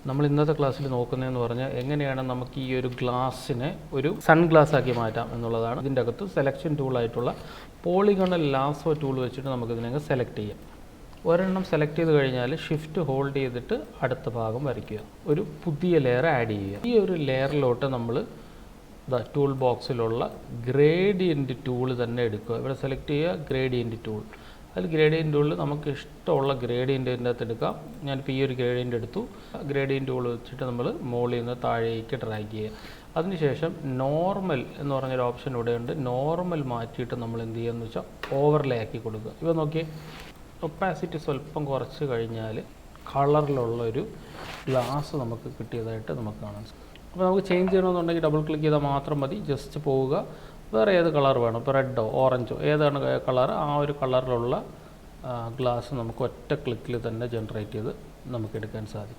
നമ്മൾ ഇന്നത്തെ ക്ലാസ്സിൽ നോക്കുന്നതെന്ന് പറഞ്ഞാൽ എങ്ങനെയാണ് നമുക്ക് ഈ ഒരു ഗ്ലാസ്സിനെ ഒരു സൺഗ്ലാസ് ആക്കി മാറ്റാം എന്നുള്ളതാണ്. ഇതിൻ്റെ അകത്ത് സെലക്ഷൻ ടൂളായിട്ടുള്ള പോളിഗണൽ ലാസോ ടൂൾ വെച്ചിട്ട് നമുക്കിതിനെ സെലക്ട് ചെയ്യാം. ഒരെണ്ണം സെലക്ട് ചെയ്ത് കഴിഞ്ഞാൽ ഷിഫ്റ്റ് ഹോൾഡ് ചെയ്തിട്ട് അടുത്ത ഭാഗം വരയ്ക്കുക, ഒരു പുതിയ ലെയർ ആഡ് ചെയ്യുക. ഈ ഒരു ലെയറിലോട്ട് നമ്മൾ ടൂൾ ബോക്സിലുള്ള ഗ്രേഡിയൻറ്റ് ടൂൾ തന്നെ എടുക്കുക. ഇവിടെ സെലക്ട് ചെയ്യുക ഗ്രേഡിയൻറ്റ് ടൂൾ. അതിൽ ഗ്രേഡിയൻറ്റ് ടൂളിൽ നമുക്ക് ഇഷ്ടമുള്ള ഗ്രേഡിയൻറ്റിൻ്റെ അകത്ത് എടുക്കാം. ഞാനിപ്പോൾ ഈ ഒരു ഗ്രേഡിയൻ്റ് എടുത്തു. ഗ്രേഡിയൻറ്റ് ടൂൾ വെച്ചിട്ട് നമ്മൾ മുകളിൽ നിന്ന് താഴേക്ക് ഡ്രാഗ് ചെയ്യുക. അതിനുശേഷം നോർമൽ എന്ന് പറഞ്ഞൊരു ഓപ്ഷൻ ഇവിടെയുണ്ട്. നോർമൽ മാറ്റിയിട്ട് നമ്മൾ എന്ത് ചെയ്യുകയെന്ന് വെച്ചാൽ ഓവർലേ ആക്കി കൊടുക്കുക. ഇവ നോക്കിയേ, ഒപ്പാസിറ്റി സ്വല്പം കുറച്ച് കഴിഞ്ഞാൽ കളറിലുള്ളൊരു ഗ്ലാസ് നമുക്ക് കിട്ടിയതായിട്ട് നമുക്ക് കാണാൻ സാധിക്കും. അപ്പോൾ നമുക്ക് ചേഞ്ച് ചെയ്യണമെന്നുണ്ടെങ്കിൽ ഡബിൾ ക്ലിക്ക് ചെയ്താൽ മാത്രം മതി. ജസ്റ്റ് പോവുക, വേറെ ഏത് കളർ വേണം, ഇപ്പോൾ റെഡോ ഓറഞ്ചോ ഏതാണ് കളർ, ആ ഒരു കളറിലുള്ള ഗ്ലാസ് നമുക്ക് ഒറ്റ ക്ലിക്കിൽ തന്നെ ജനറേറ്റ് ചെയ്ത് നമുക്ക് എടുക്കാൻ സാധിക്കും.